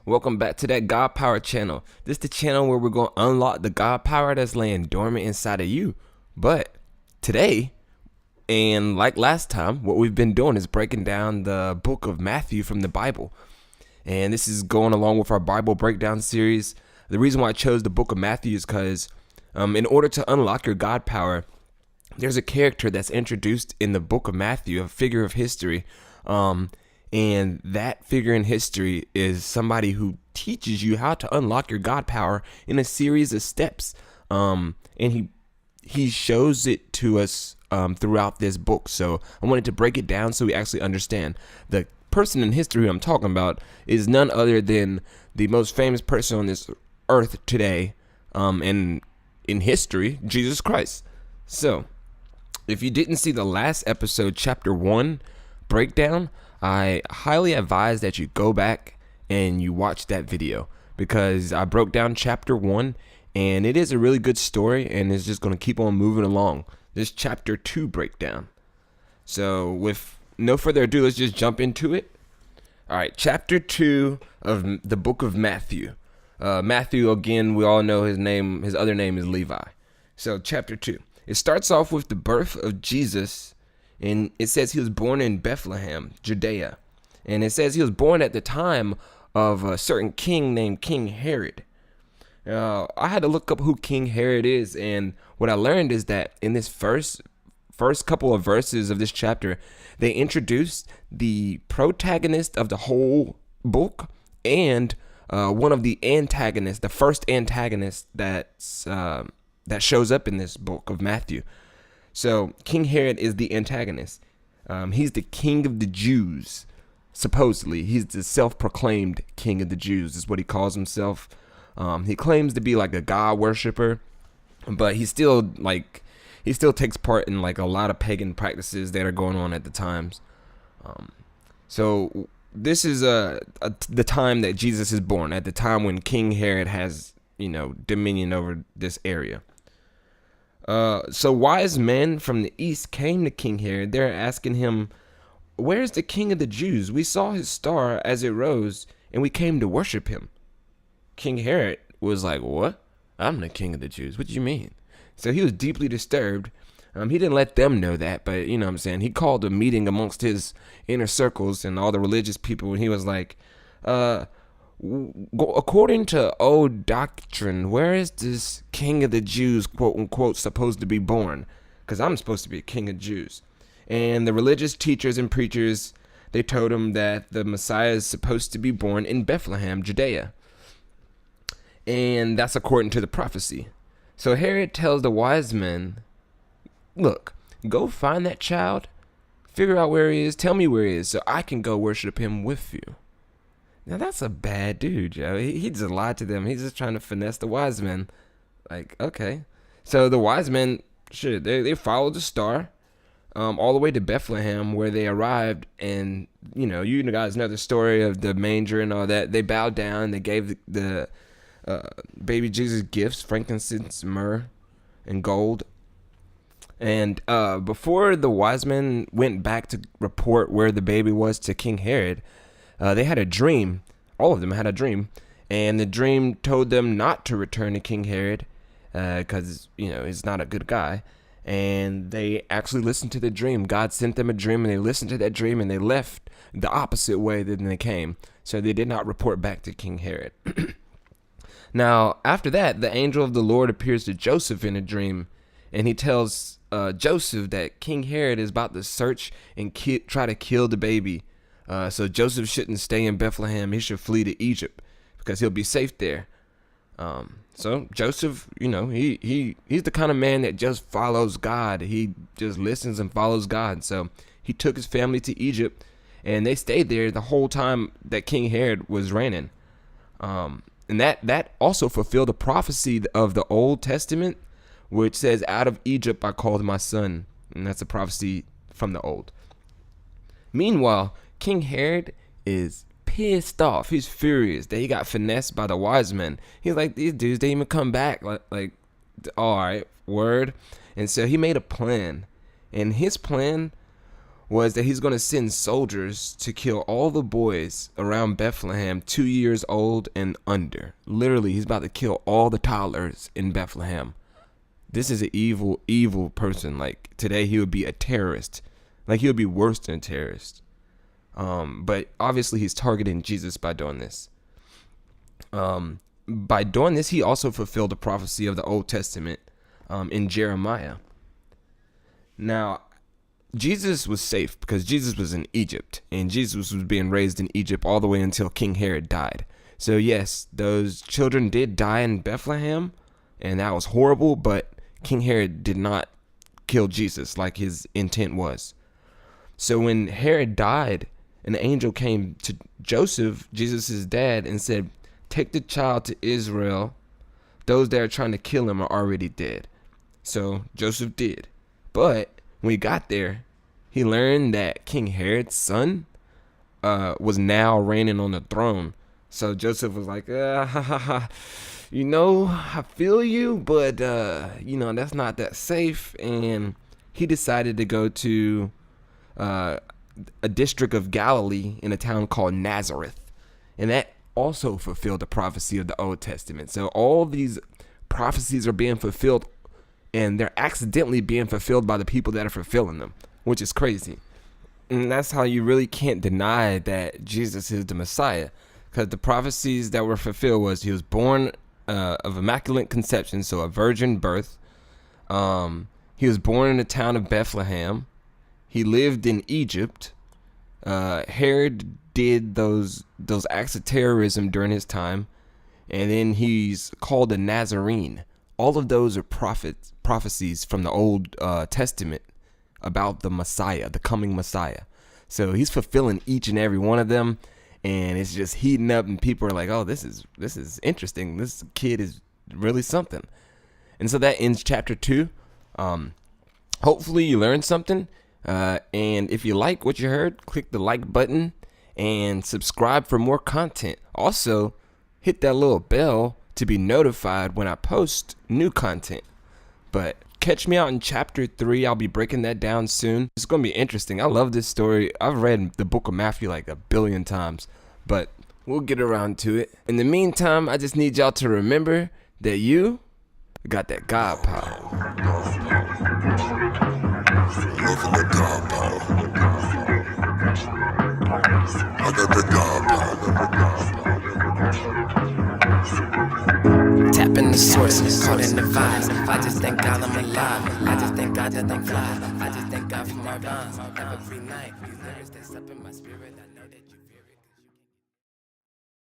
Welcome back to that God Power channel. This is the channel where we're going to unlock the God Power that's laying dormant inside of you. But today, and like last time, what we've been doing is breaking down the book of Matthew from the Bible. And this is going along with our Bible breakdown series. The reason why I chose the book of Matthew is because in order to unlock your God Power, there's a character that's introduced in the book of Matthew, a figure of history. And that figure in history is somebody who teaches you how to unlock your God power in a series of steps. And he shows it to us throughout this book. So I wanted to break it down so we actually understand. The person in history I'm talking about is none other than the most famous person on this earth today, and in history, Jesus Christ. So if you didn't see the last episode, chapter 1 breakdown, I highly advise that you go back and you watch that video, because I broke down chapter 1 and it is a really good story and it's just going to keep on moving along. This chapter 2 breakdown. So with no further ado, let's just jump into it. All right, chapter 2 of the book of Matthew. Matthew, again, we all know his name. His other name is Levi. So chapter 2. It starts off with the birth of Jesus. And it says he was born in Bethlehem, Judea. And it says he was born at the time of a certain king named King Herod. I had to look up who King Herod is. And what I learned is that in this first couple of verses of this chapter, they introduced the protagonist of the whole book and one of the antagonists, the first antagonist that shows up in this book of Matthew. So King Herod is the antagonist. He's the king of the Jews. Supposedly, he's the self-proclaimed king of the Jews is what he calls himself. He claims to be like a God worshiper, but he still takes part in like a lot of pagan practices that are going on at the times. So this is the time that Jesus is born, at the time when King Herod has, dominion over this area. So wise men from the east came to King Herod. They're asking him, "Where's the king of the Jews? We saw his star as it rose, and we came to worship him." King Herod was like, "What? I'm the king of the Jews. What do you mean?" So he was deeply disturbed. He didn't let them know that, but you know what I'm saying? He called a meeting amongst his inner circles and all the religious people, and he was like, according to old doctrine, where is this king of the Jews, quote unquote, supposed to be born? Because I'm supposed to be a king of Jews. And the religious teachers and preachers, they told him that the Messiah is supposed to be born in Bethlehem, Judea. And that's according to the prophecy. So Herod tells the wise men, "Look, go find that child, figure out where he is, tell me where he is, so I can go worship him with you." Now that's a bad dude, Joe. He just lied to them. He's just trying to finesse the wise men. Like, okay. So the wise men, they followed the star all the way to Bethlehem, where they arrived. And, you guys know the story of the manger and all that. They bowed down. They gave the baby Jesus gifts, frankincense, myrrh, and gold. And before the wise men went back to report where the baby was to King Herod, they had a dream. All of them had a dream. And the dream told them not to return to King Herod because, he's not a good guy. And they actually listened to the dream. God sent them a dream, and they listened to that dream, and they left the opposite way than they came. So they did not report back to King Herod. Now, after that, the angel of the Lord appears to Joseph in a dream. And he tells Joseph that King Herod is about to search and try to kill the baby. So Joseph shouldn't stay in Bethlehem. He should flee to Egypt because he'll be safe there. So Joseph, he's the kind of man that just follows God. He just listens and follows God. So he took his family to Egypt, and they stayed there the whole time that King Herod was reigning. And that also fulfilled the prophecy of the Old Testament, which says, "Out of Egypt I called my son." And that's a prophecy from the Old. Meanwhile, King Herod is pissed off. He's furious that he got finessed by the wise men. He's like, these dudes didn't even come back. Like, all right, word. And so he made a plan. And his plan was that he's going to send soldiers to kill all the boys around Bethlehem 2 years old and under. Literally, he's about to kill all the toddlers in Bethlehem. This is an evil, evil person. Like, today he would be a terrorist. Like, he would be worse than a terrorist. But obviously he's targeting Jesus by doing this. By doing this, he also fulfilled the prophecy of the Old Testament in Jeremiah. Now, Jesus was safe because Jesus was in Egypt, and Jesus was being raised in Egypt all the way until King Herod died. So yes, those children did die in Bethlehem, and that was horrible, but King Herod did not kill Jesus like his intent was. So when Herod died, an angel came to Joseph, Jesus' dad, and said, "Take the child to Israel. Those that are trying to kill him are already dead." So Joseph did. But when he got there, he learned that King Herod's son was now reigning on the throne. So Joseph was like, I feel you, but, that's not that safe. And he decided to go to a district of Galilee in a town called Nazareth. And that also fulfilled the prophecy of the Old Testament. So all these prophecies are being fulfilled, and they're accidentally being fulfilled by the people that are fulfilling them, which is crazy. And that's how you really can't deny that Jesus is the Messiah, because the prophecies that were fulfilled was he was born of immaculate conception, so a virgin birth. He was born in the town of Bethlehem. He lived in Egypt. Herod did those acts of terrorism during his time, and then he's called a Nazarene. All of those are prophecies from the Old Testament about the Messiah, the coming Messiah. So he's fulfilling each and every one of them, and it's just heating up, and people are like, "Oh, this is interesting. This kid is really something." And so that ends chapter 2. Hopefully you learned something. And if you like what you heard, click the like button and subscribe for more content. Also, hit that little bell to be notified when I post new content. But catch me out in chapter 3. I'll be breaking that down soon. It's going to be interesting. I love this story. I've read the book of Matthew like 1 billion times, but we'll get around to it. In the meantime, I just need y'all to remember that you got that God power. Loving the God power. I got the God power. Tapping the source, caught in the vibes. I just thank God I'm alive. I just thank God that I'm fly. I just thank God for my rhymes. Every night, these lyrics that's up in my spirit. I know that you